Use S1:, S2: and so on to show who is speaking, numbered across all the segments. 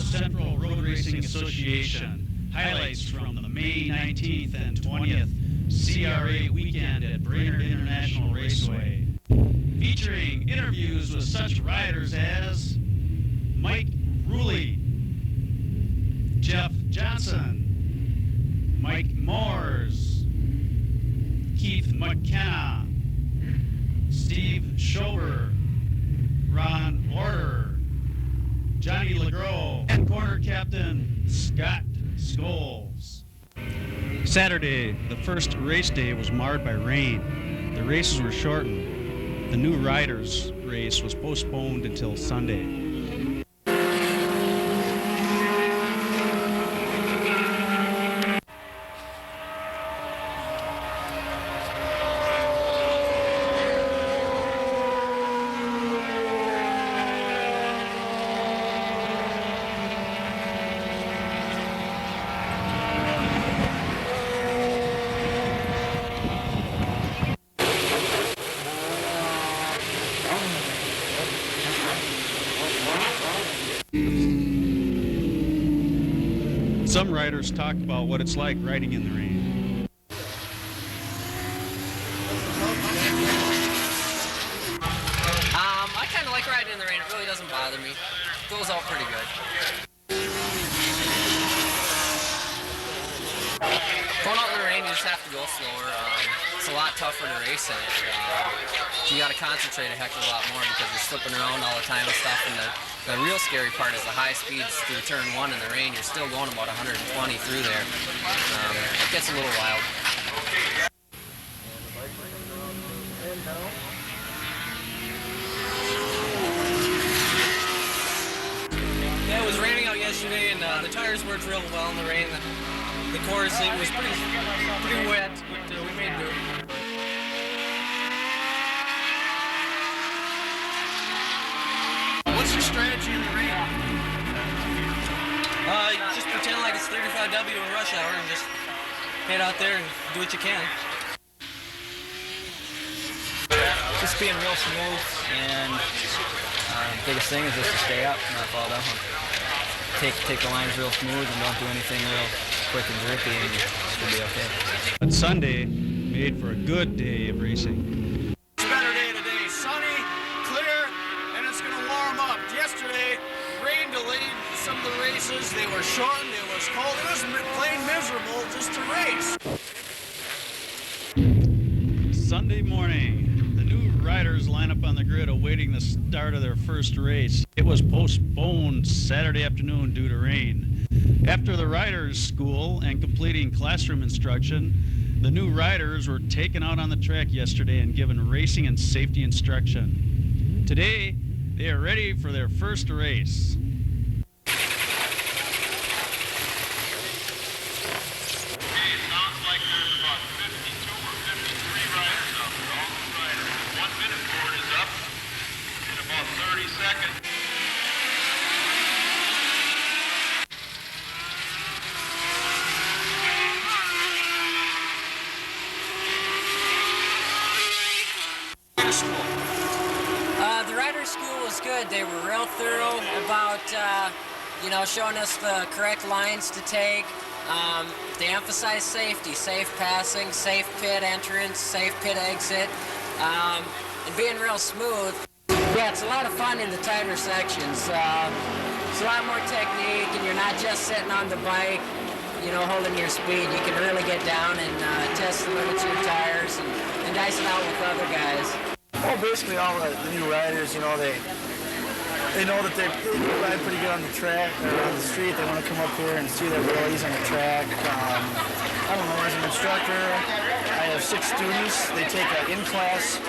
S1: Central Roadracing Association. Highlights from the May 19th and 20th CRA weekend at Brainerd International Raceway. Featuring interviews with such riders as Mike Ruley, Jeff Johnson, Mike Moores, Keith McKenna, Steve Schober, Ron Order, Johnny LeGros, and corner captain Scott Scholes. Saturday, the first race day, was marred by rain. The races were shortened. The new riders race was postponed until Sunday. Some riders talk about what it's like riding in the rain.
S2: I kind of like riding in the rain. It really doesn't bother me. It goes out pretty good. Going out in the rain, you just have to go slower. It's a lot tougher to race in it. You got to concentrate a heck of a lot more because you're slipping around all the time and stuff. And the real scary part is the high speeds through turn one in the rain. You're still going about 120 through there. It gets a little wild. Yeah, it was raining out yesterday, and the tires worked real well in the rain. The course, it was pretty wet, but we made do.
S1: What's your strategy in the rain?
S2: Just pretend like it's 35W in rush hour and just head out there and do what you can. Just being real smooth, and the biggest thing is just to stay up, not fall down. Take the lines real smooth and don't do anything real quick and jerky, and you should be okay.
S1: But Sunday made for a good day of racing.
S3: It's a better day today. Sunny, clear, and it's going to warm up. Yesterday, rain delayed some of the races. They were shortened, it was cold. It was plain miserable just to race.
S1: Sunday morning, the new riders line up on the grid awaiting the start of their first race. It was postponed Saturday afternoon due to rain. After the riders' school and completing classroom instruction, the new riders were taken out on the track yesterday and given racing and safety instruction. Today, they are ready for their first race.
S2: The rider's school was good. They were real thorough about, showing us the correct lines to take. They emphasized safety, safe passing, safe pit entrance, safe pit exit, and being real smooth. Yeah, it's a lot of fun in the tighter sections. It's a lot more technique, and you're not just sitting on the bike, holding your speed. You can really get down and test the limits of your tires and dice it out with other guys.
S4: Well, basically all the new riders, they know that they ride pretty good on the track or on the street. They want to come up here and see their abilities on the track. I don't know, as an instructor, I have 6 students. They take an in-class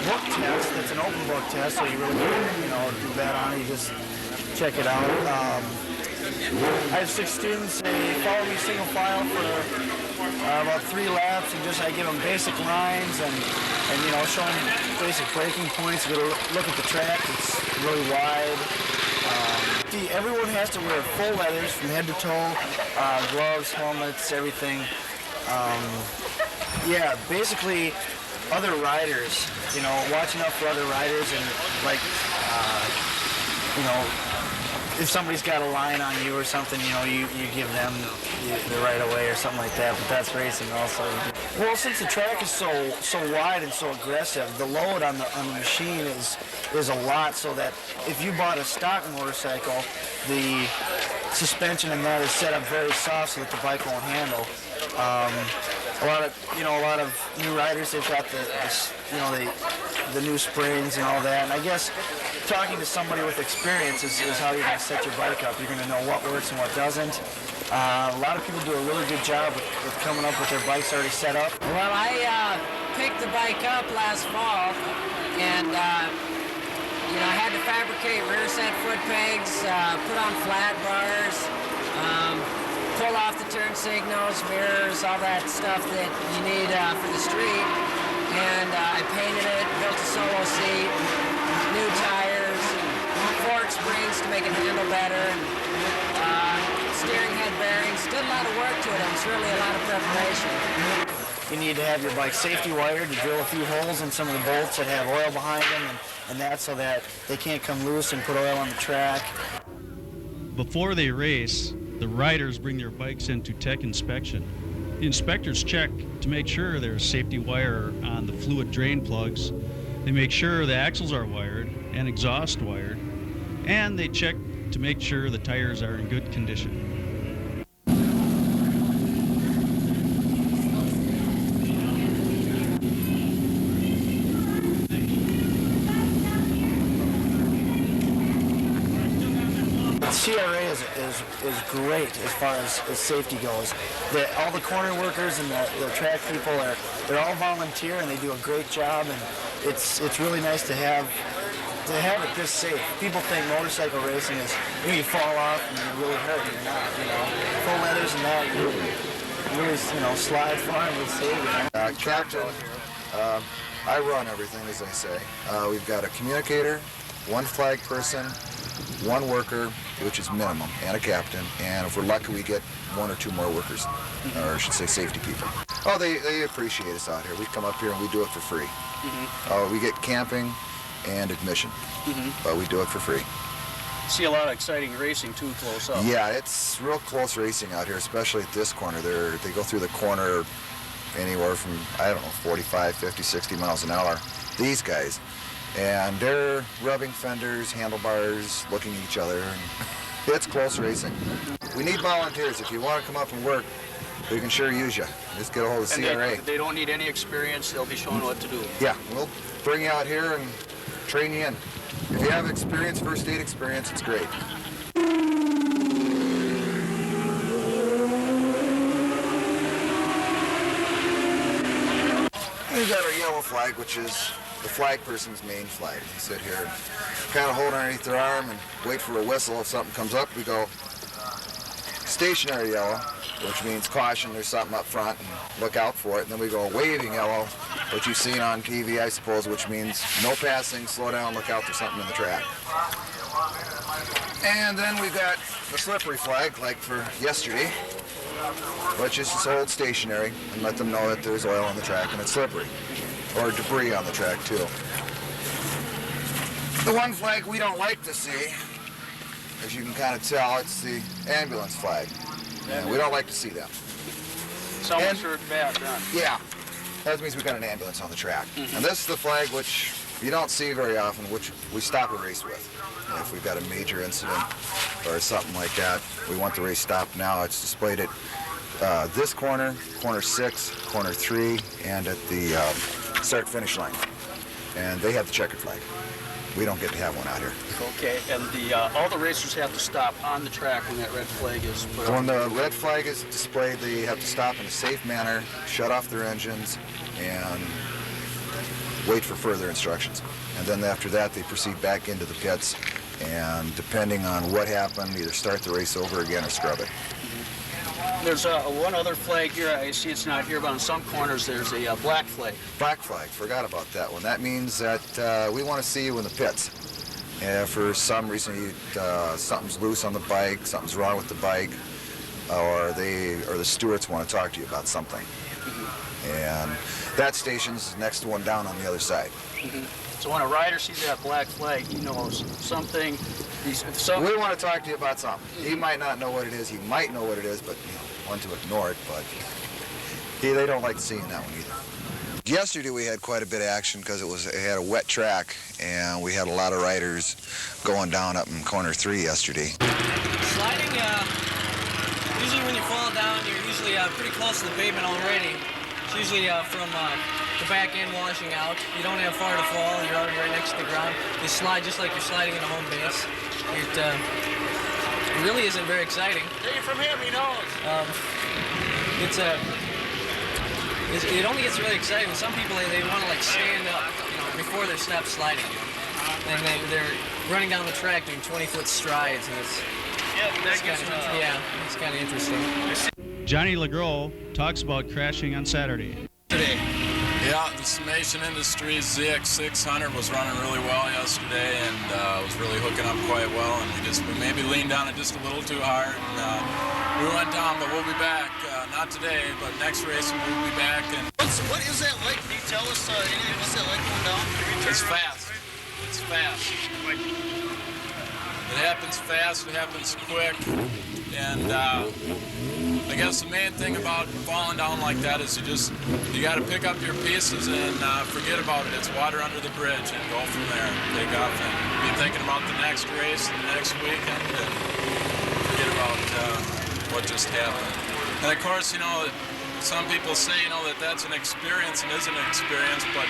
S4: book test. That's an open book test, so you really don't, do bad on it. You just check it out. I have 6 students. They follow me single file for about 3 laps, and I give them basic lines and show them basic braking points. You gotta look at the track. It's really wide. Everyone has to wear full leathers from head to toe, gloves, helmets, everything. Yeah, basically other riders, watching out for other riders and if somebody's got a line on you or something, you know, you give them the right of way or something like that. But that's racing also. Well, since the track is so wide and so aggressive, the load on the machine is a lot. So that if you bought a stock motorcycle, the suspension in that is set up very soft so that the bike won't handle. A lot of new riders, they've got the new springs and all that. And I guess talking to somebody with experience is how you're going to set your bike up. You're going to know what works and what doesn't. A lot of people do a really good job with coming up with their bikes already set up.
S2: Well, I picked the bike up last fall, and I had to fabricate rear set foot pegs, put on flat bars, pull off the turn signals, mirrors, all that stuff that you need for the street. And I painted it, built a solo seat, new tires, fork springs to make it handle better, steering head bearings. Did a lot of work to it. It was really a lot of preparation.
S4: You need to have your bike safety wired to drill a few holes in some of the bolts that have oil behind them and that so that they can't come loose and put oil on the track.
S1: Before they race, the riders bring their bikes into tech inspection. The inspectors check to make sure there's safety wire on the fluid drain plugs. They make sure the axles are wired and exhaust wired, and they check to make sure the tires are in good condition.
S4: CRA is great as far as safety goes. All the corner workers and the track people they're all volunteer and they do a great job, and it's really nice to have it this safe. People think motorcycle racing is you fall off and you really hurt, and you're not. Full leathers and that you really slide far and will save you.
S5: Captain, I run everything, as I say. We've got a communicator, one flag person, one worker, which is minimum, and a captain, and if we're lucky we get one or two more workers, or I should say safety people. Oh, they appreciate us out here. We come up here and we do it for free. We get camping and admission, but we do it for free.
S3: See a lot of exciting racing too close up.
S5: Yeah, it's real close racing out here, especially at this corner. They go through the corner anywhere from, 45, 50, 60 miles an hour, these guys. And they're rubbing fenders, handlebars, looking at each other, and it's close racing. We need volunteers. If you want to come up and work, we can sure use you. Just get a hold of CRA.
S3: They don't need any experience. They'll be shown what to do.
S5: Yeah, we'll bring you out here and train you in. If you have experience, first aid experience, it's great. We've got our yellow flag, which is the flag person's main flag. They sit here and kind of hold underneath their arm and wait for a whistle. If something comes up, we go stationary yellow, which means caution, there's something up front, and look out for it. And then we go waving yellow, which you've seen on TV, I suppose, which means no passing, slow down, look out, there's something in the track. And then we've got the slippery flag, like for yesterday, which is just hold stationary and let them know that there's oil on the track and it's slippery. Or debris on the track, too. The one flag we don't like to see, as you can kind of tell, it's the ambulance flag. And we don't like to see them.
S3: Someone's hurt bad, huh?
S5: Yeah. That means we've got an ambulance on the track. And this is the flag which you don't see very often, which we stop a race with. If we've got a major incident or something like that, we want the race stopped now. It's displayed at this corner, corner 6, corner 3, and at the start-finish line. And they have the checkered flag. We don't get to have one out here.
S3: Okay, and all the racers have to stop on the track when that red flag is put on.
S5: When the red flag is displayed, they have to stop in a safe manner, shut off their engines, and wait for further instructions. And then after that, they proceed back into the pits, and depending on what happened, either start the race over again or scrub it.
S3: There's one other flag here. I see it's not here, but on some corners there's a black flag.
S5: Black flag, forgot about that one. That means that we want to see you in the pits. For some reason, something's loose on the bike, something's wrong with the bike, or the stewards want to talk to you about something. And that station's next one down on the other side.
S3: So when a rider sees that black flag, he knows something.
S5: We want to talk to you about something. He might not know what it is. He might know what it is, but one to ignore it. But they don't like seeing that one either. Yesterday we had quite a bit of action because it had a wet track, and we had a lot of riders going down up in corner 3 yesterday.
S6: Sliding, usually when you fall down, you're usually pretty close to the pavement already. It's usually from the back end washing out. You don't have far to fall, you're already right next to the ground. You slide just like you're sliding in a home base. It really isn't very exciting.
S3: Take it from him, he knows.
S6: It only gets really exciting when some people, they want to like stand up, before they stop sliding. And they're running down the track doing 20-foot strides, and it's kind of interesting.
S1: Johnny LeGros talks about crashing on Saturday.
S3: Today.
S7: Yeah, the Summation Industries ZX600 was running really well yesterday, and was really hooking up quite well, and we maybe leaned on it just a little too hard, and we went down, but we'll be back. Not today, but next race we'll be back. And
S3: What is that like? Can you tell us anything? What's that like going down?
S7: it's fast. It's fast. It happens fast. It happens quick. And I guess the main thing about falling down like that is you got to pick up your pieces and forget about it. It's water under the bridge, and go from there. Take off and be thinking about the next race, the next weekend, and forget about what just happened. And of course, some people say, that that's an experience and isn't an experience, but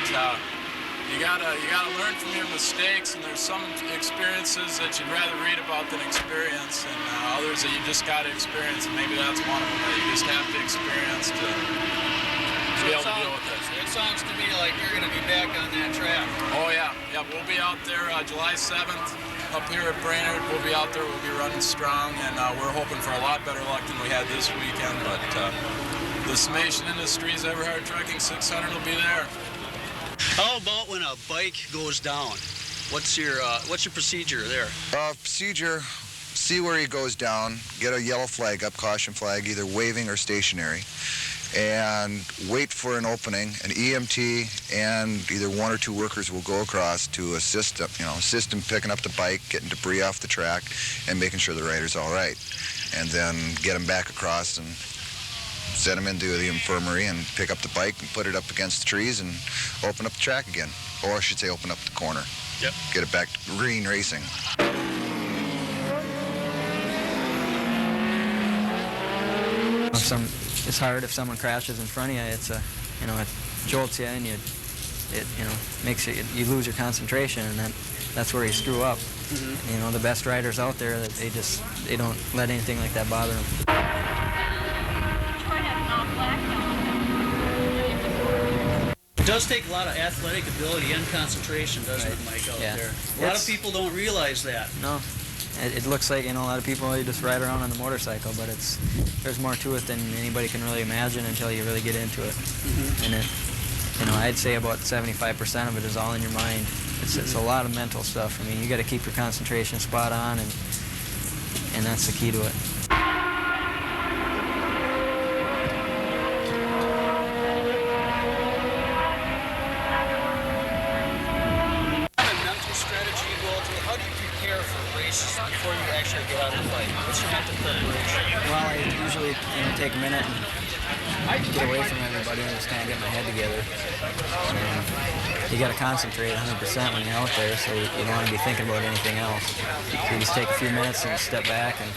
S7: you gotta learn from your mistakes, and there's some experiences that you'd rather read about than experience, and others that you just gotta experience, and maybe that's one of them that you just have to experience to be able to deal with it.
S3: It sounds to me like you're going to be back on that track.
S7: Oh yeah, we'll be out there July 7th up here at Brainerd. We'll be out there, we'll be running strong, and we're hoping for a lot better luck than we had this weekend, but the Summation Industries Everhard Trekking 600 will be there.
S3: How about when a bike goes down? What's your procedure there?
S5: Procedure, see where he goes down, get a yellow flag up, caution flag, either waving or stationary, and wait for an opening. An EMT and either 1 or 2 workers will go across to assist him picking up the bike, getting debris off the track, and making sure the rider's all right. And then get him back across and send him into the infirmary and pick up the bike and put it up against the trees and open up the track again. Or I should say open up the corner.
S3: Yep.
S5: Get it back to green racing.
S8: It's hard if someone crashes in front of you. It's it jolts you, and makes you lose your concentration, and that's where you screw up. Mm-hmm. The best riders out there, that they don't let anything like that bother them.
S3: It does take a lot of athletic ability and concentration, doesn't it, Mike, out there? A lot of people don't realize that.
S8: No. It looks like, a lot of people, they just ride around on the motorcycle, but there's more to it than anybody can really imagine until you really get into it. Mm-hmm. And I'd say about 75% of it is all in your mind. It's a lot of mental stuff. You got to keep your concentration spot on, and that's the key to it.
S3: Before you actually get on the bike? What's your mental preparation?
S8: Well, I usually take a minute and get away from everybody and just kind of get my head together. You got to concentrate 100% when you're out there, so you don't want to be thinking about anything else. So you just take a few minutes and step back and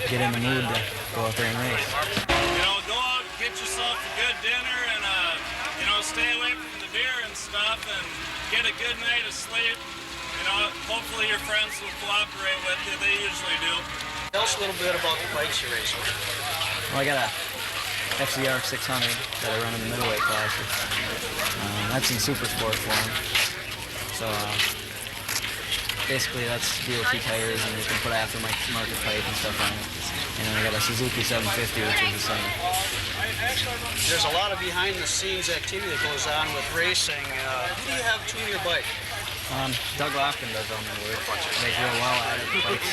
S8: get in the mood to go out there and race.
S9: Go out, get yourself a good dinner, and stay away from the beer and stuff, and get a good night of sleep. Hopefully your friends will cooperate with you. They usually do.
S3: Tell us a little bit about the bikes you race with.
S8: Well, I got a FCR 600 that I run in the middleweight classes. That's in super sport form. So basically that's DOT tires, and you can put aftermarket pipe and stuff on it. And I got a Suzuki 750, which is the same.
S3: There's a lot of behind-the-scenes activity that goes on with racing. Who do you have tuning your bike?
S8: Doug Lofton does all my work. Does real well at it. Bike's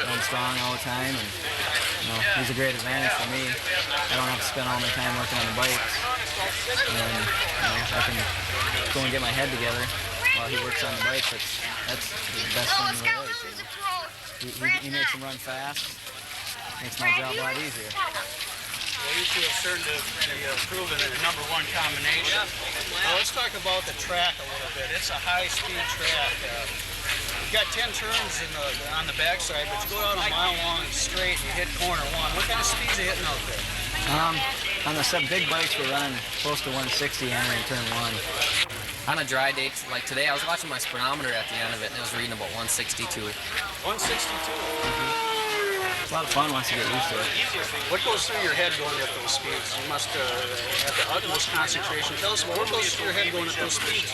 S8: going strong all the time, and he's a great advantage for me. I don't have to spend all my time working on the bikes, and I can go and get my head together while he works on the bike, that's the best thing in the race. You know? He makes them run fast, makes my job a lot easier.
S3: Well, you two have certainly proven a number one combination. Now let's talk about the track a little bit. It's a high-speed track. You've got 10 turns on the backside, but you go down a mile-long straight and you hit corner one. What kind of speeds are you hitting out there?
S8: On the big bikes, we're running close to 160 entering turn one.
S2: On a dry day like today, I was watching my speedometer at the end of it, and it was reading about 162.
S3: 162?
S8: It's a lot of fun once you get used to it.
S3: What goes through your head going at those speeds? You must have the utmost concentration. Tell us what goes through your head going at those speeds?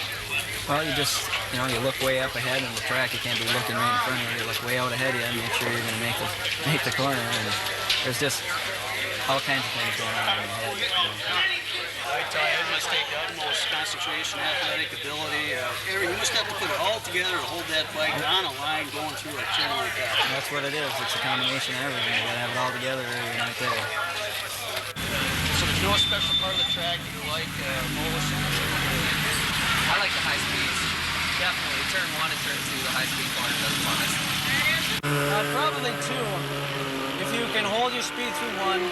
S8: Well, you just, you look way up ahead on the track. You can't be looking right in front of you. You look way out ahead of you and make sure you're going to make the corner. And there's just all kinds of things going on in the head.
S3: It must take utmost concentration, athletic ability. Aaron, you must have to put it all together to hold that bike on a line going through a turn like that.
S8: That's what it is. It's a combination of everything. You got to have it all together or you're not there.
S3: So there's no special part of the track you like most?
S2: I like the high speeds. Definitely. Turn one and turn two, the high speed corner does the funnest.
S6: Probably two. If you can hold your speed through one,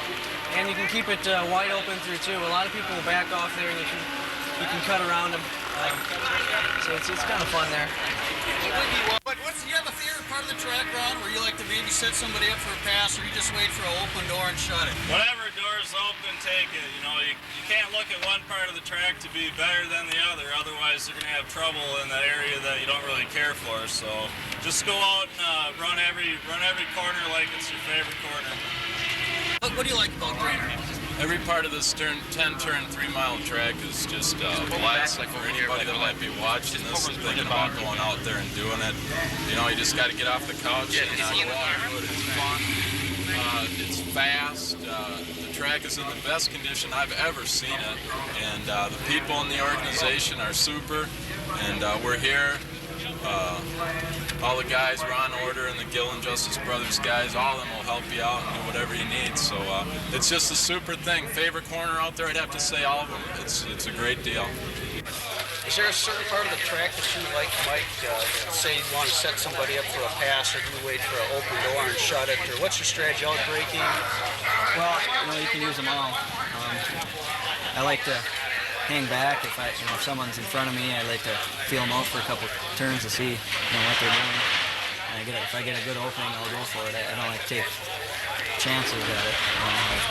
S6: and you can keep it wide open through two. A lot of people will back off there, and you can cut around them. So it's kind of fun there.
S3: But do you have a favorite part of the track, Ron, where you like to maybe set somebody up for a pass, or you just wait for an open door and shut it?
S9: Whatever door's open, take it. You can't look at one part of the track to be better than the other. Otherwise, you're going to have trouble in that area that you don't really care for. So just go out and run every corner like it's your favorite corner.
S3: What do you like about Brainerd?
S7: Every part of this 10-turn, 3-mile track is just classic for anybody that might be watching this and thinking about going out there and doing it. You just got to get off the couch and go out and do it. It's fun. It's fast. The track is in the best condition I've ever seen it. And the people in the organization are super. And we're here. All the guys, Ron Order and the Gill and Justice Brothers guys, all of them will help you out and do whatever you need. So it's just a super thing. Favorite corner out there, I'd have to say all of them. It's a great deal.
S3: Is there a certain part of the track that you like, Mike? Say you want to set somebody up for a pass, or do you wait for an open door and shut it? Or what's your strategy? Out braking?
S8: Well, you can use them all. I like to hang back if someone's in front of me. I like to feel them out for a couple turns to see what they're doing. And if I get a good opening, I'll go for it. I don't like to take chances at it.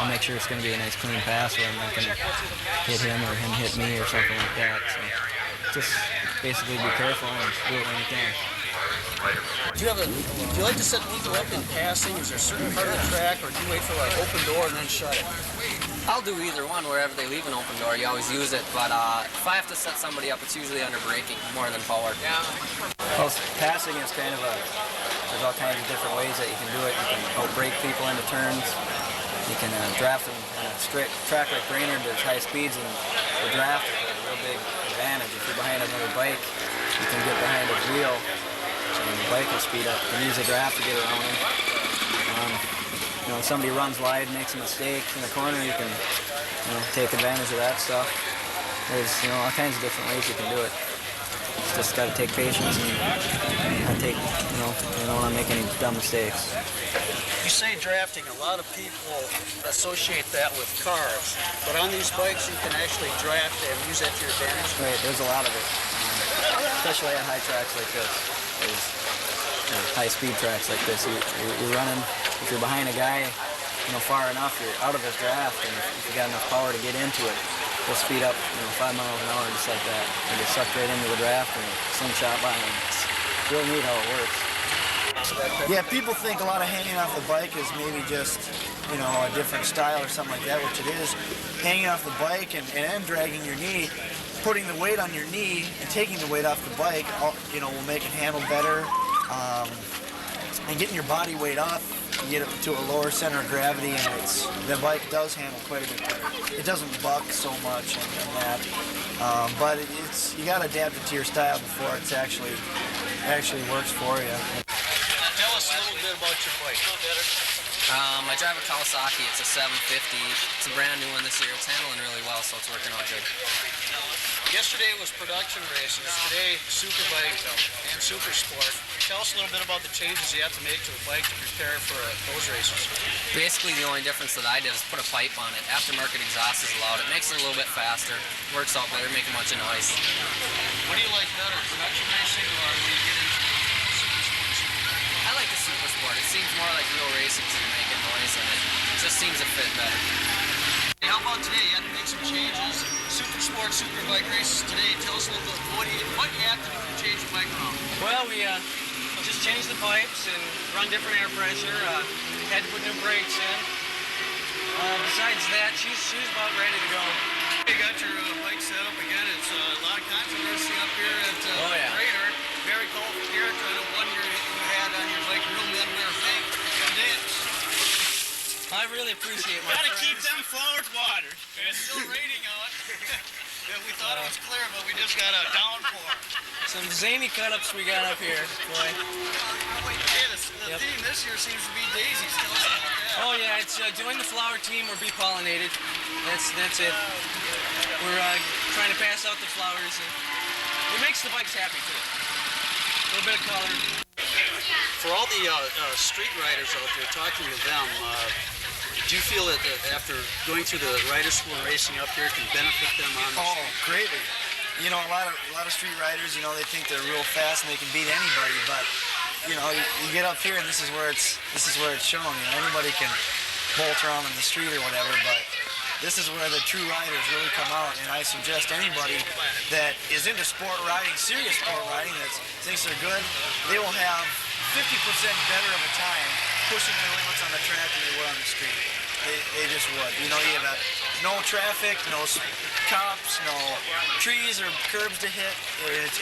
S8: I'll make sure it's going to be a nice clean pass where I'm not going to hit him or him hit me or something like that. So just basically be careful and do it when you can.
S3: Do you like to set people up in passing? Is there a certain part of the track, or do you wait for an open door and then shut it?
S2: I'll do either one. Wherever they leave an open door, you always use it. But if I have to set somebody up, it's usually under braking more than forward. Yeah.
S8: Well, passing is kind of there's all kinds of different ways that you can do it. You can out-brake people into turns. You can draft them on a straight track like Brainerd. There's high speeds, and the draft is a real big advantage. If you're behind another bike, you can get behind a wheel, and the bike will speed up. You can use a draft to get around them. If somebody runs wide, makes a mistake in the corner, you can take advantage of that stuff. There's all kinds of different ways you can do it. It's just got to take patience and not take, you don't want to make any dumb mistakes.
S3: You say drafting, a lot of people associate that with cars, but on these bikes you can actually draft and use that to your advantage.
S8: Right, there's a lot of it, especially at high tracks like this. There's high-speed tracks like this. You're running, if you're behind a guy, far enough, you're out of his draft, and if you got enough power to get into it, he'll speed up, 5 miles an hour just like that. You get sucked right into the draft and slingshot by him. It's real neat how it works.
S4: Yeah, people think a lot of hanging off the bike is maybe just, a different style or something like that, which it is. Hanging off the bike and dragging your knee, putting the weight on your knee and taking the weight off the bike, will make it handle better. And getting your body weight up, you get it to a lower center of gravity, and the bike does handle quite a bit better. It doesn't buck so much and that, but you got to adapt it to your style before it actually works for you.
S3: Tell us a little bit bit about your bike.
S2: I drive a Kawasaki. It's a 750. It's a brand new one this year. It's handling really well, so it's working out good.
S3: Yesterday was production races. Today, Superbike and Supersport. Tell us a little bit about the changes you have to make to the bike to prepare for those races.
S2: Basically, the only difference that I did is put a pipe on it. Aftermarket exhaust is allowed. It makes it a little bit faster. Works out better, make a bunch of noise.
S3: What do you like better, production racing or when you get into Supersport?
S2: I like the Supersport. It seems more like real racing to making noise, and it just seems to fit better.
S3: Hey, how about today? You had to make some changes. Supersport, Superbike races today. Tell us a little bit what you have to do to change the bike around.
S6: Well, we just changed the pipes and run different air pressure. Had to put new brakes in. Besides that, she's about ready to go.
S3: You got your bike set up again. It's a lot of controversy up here at Brainerd. Very colorful character. I know one year you had on your bike real men-wear thing. Dance.
S6: I really appreciate my
S3: Gotta
S6: friends.
S3: keep them flowers watered. It's still raining out. Yeah, we thought it was clear, but we just got a downpour.
S6: Some zany cut-ups we got up here, boy.
S3: Hey, the theme this year seems to be daisies. Tell us about that.
S6: Oh yeah, it's join the flower team or be pollinated. That's it. We're trying to pass out the flowers, and it makes the bikes happy too. A little bit of color.
S3: For all the street riders out there, talking to them, do you feel that after going through the rider school and racing up here can benefit them on the
S4: Oh, greatly. You know, a lot of street riders, you know, they think they're real fast and they can beat anybody, but you know, you get up here and this is where it's shown. You know, anybody can bolt around in the street or whatever, but this is where the true riders really come out. And I suggest anybody that is into sport riding, serious sport riding, that thinks they're good, they will have 50% better of a time pushing their limits on the track than they would on the street. They just would. You know, you have no traffic, no cops, no trees or curbs to hit.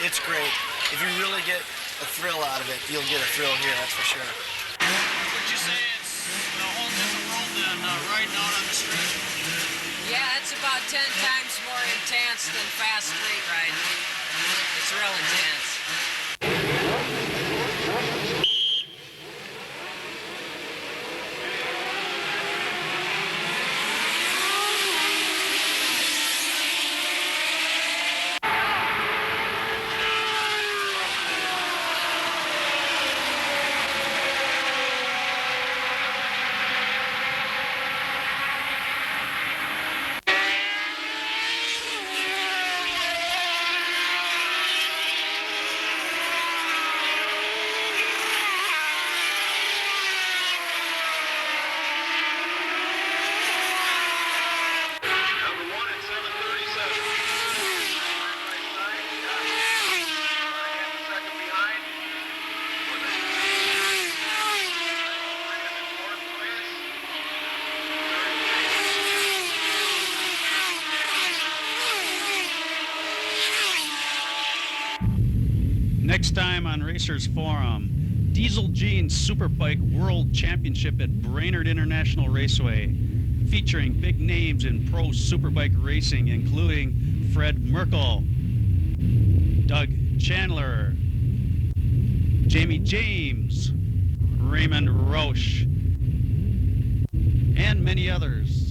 S4: It's great. If you really get a thrill out of it, you'll get a thrill here, that's for sure.
S3: Would you say it's a whole different world than riding out on the street?
S2: Yeah, it's about 10 times more intense than fast street riding. It's real intense.
S1: Next time on Racers Forum, Diesel Jeans Superbike World Championship at Brainerd International Raceway, featuring big names in pro superbike racing, including Fred Merkel, Doug Chandler, Jamie James, Raymond Roche, and many others.